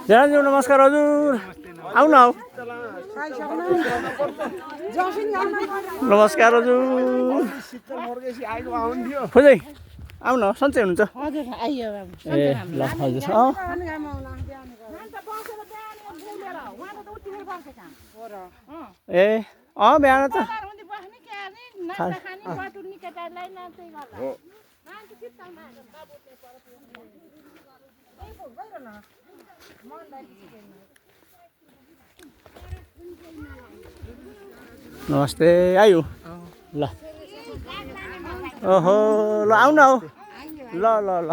जनाज्यू नमस्कार हजुर आउन आऊ नमस्कार हजुर खोजै आउन सन्चै हुनुहुन्छ ए ल हजुर ए बिहान त नमस्ते आयो ल ओहो ल आउन आऊ ल ल ल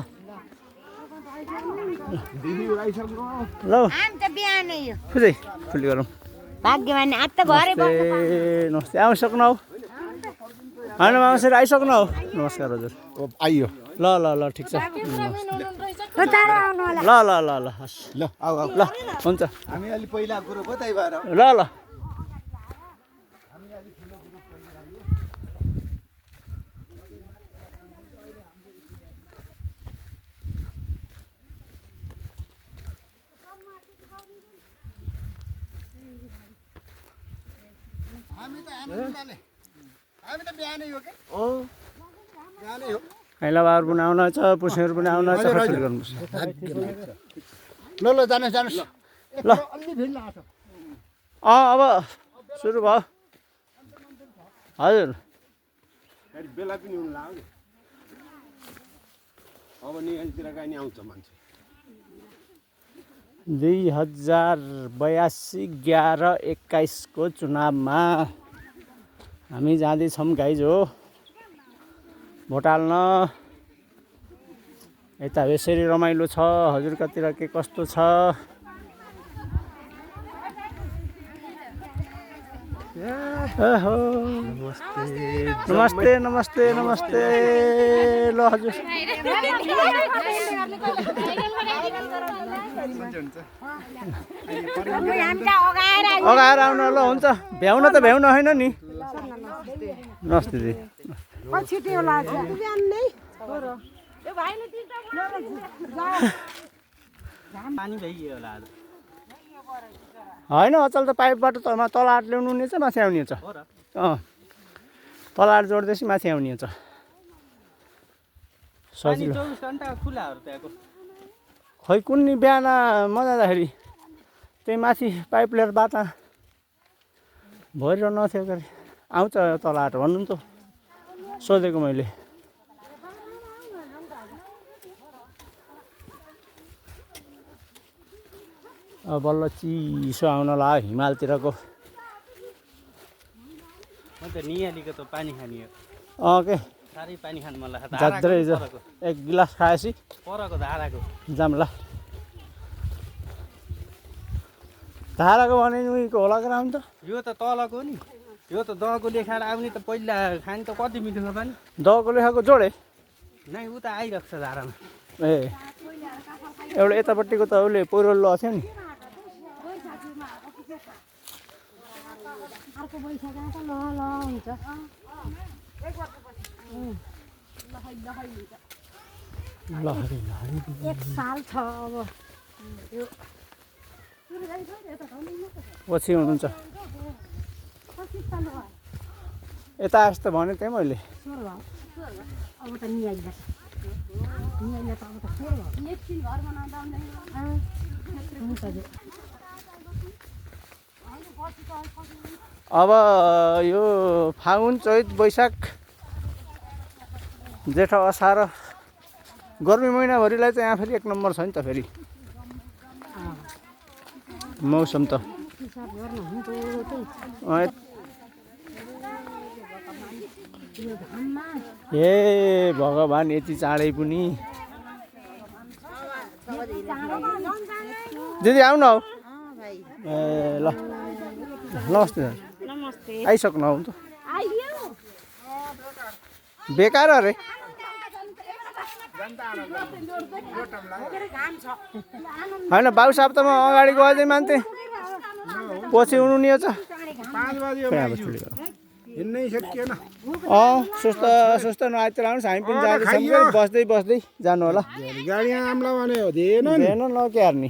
ल खोजै फुली गरौँ भाग्यमानी आज त घरै नमस्ते आइसक्नु हौ होइन मामासरी आइसक्नु हौ नमस्कार हजुर आइयो ल ल ल ठिक छ ल ल ल ल हस् ल आऊ आऊ ल हुन्छ हामी अलि पहिला कुरो पो त्यही भएर ल ल आइलाबार पनि आउन छ पुसेर पनि आउन छ खर्चले गर्नुपर्छ ल ल जानुहोस् जानुहोस् ल अब सुरु भयो हजुर बेला पनि हुन लाग्यो अब निगालीतिर गाई आउँछ मान्छे 2082 11-21 को चुनावमा हामी जाँदैछौँ गाइज हो भोट हाल्न यता यसरी रमाइलो छ हजुरकातिर के कस्तो छ ओहो नमस्ते नमस्ते नमस्ते ल हजुर अगाएर आउन ल हुन्छ भ्याउन त भ्याउन होइन नि नमस्ते दिदी होइन अचल त पाइपबाट तलाट ल्याउनु हुनेछ माथि आउने छ तलाट जोड्दैछ माथि आउने छ सजिलो खै कुन नि बिहान मजाँदाखेरि त्यही माथि पाइप लिएर बाटा भरिरहनु थियो गरे आउँछ तलाट भन्नु नि त सोधेको मैले अब बल्ल चिसो आउन लाग्यो हिमालतिरको नियालीको त पानी खाने के साह्रै पानी खानु मन लाग्छ जात्रै एक गिलास खाएपछि परको धाराको जाम ल धाराको भने उहीको होला कि राम त यो त तलको नि यो त दहको लेखाएर आउने त पहिला खाने त कति मिठो छ पानी दहको लेखाको जोडे नै ऊ त आइरहेको छ धारामा ए एउटा यतापट्टिको त उसले पहिरो ल थियो नि एक साल छ अब पछि हुनुहुन्छ यता आएछ त भने त्यही मैले अब त नियाइला त अब त एकछिन घर बनाउँदा अब यो फागुन चैत वैशाख जेठ असार गर्मी महिनाभरिलाई चाहिँ यहाँ फेरि एक नम्बर छ नि त फेरि मौसम त ए भगवान् यति चाँडै पनि दिदी आउनु हौ ए ल नमस्ते आइसक्नु हौ त बेकार अरे होइन बाबु साहब त म अगाडि गएँ मान्थे पछि हुनु नि छ हिँड्नै सकिएन सुस्त सुस्त नआइतिर आउनुहोस् हामी पनि जाँदैछौँ बस्दै बस्दै जानु होला गाडी आम्ला भने हो दिएन नि हेर्नु नक्यार्ने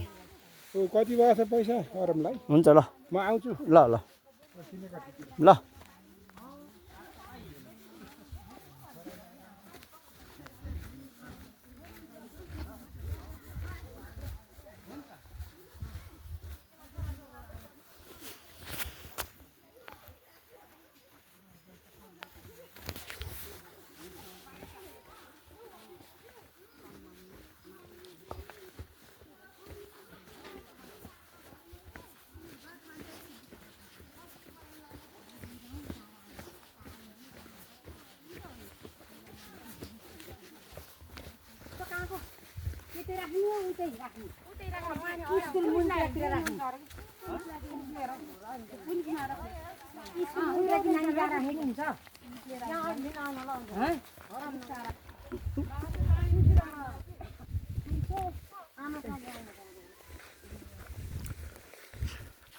कति भयो छ पैसा अरमलाई हुन्छ ल म आउँछु ल ल ल यतै राख्नु उतै राख्नु स्कुल मुन्तिर राख्नु स्कुल मुन्तिर नानी जाँदा राखेको हुन्छ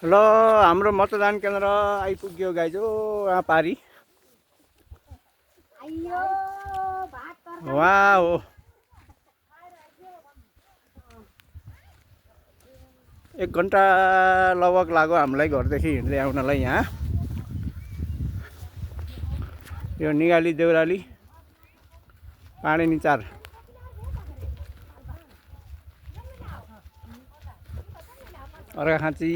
ल हाम्रो मतदान केन्द्र आइपुग्यो गाइजो पारी वाह हो 1 घन्टा लगभग लाग्यो हामीलाई घरदेखि हिँड्दै आउनलाई यहाँ यो निगाली देउराली पाणिनी 4 अर्घाखाँची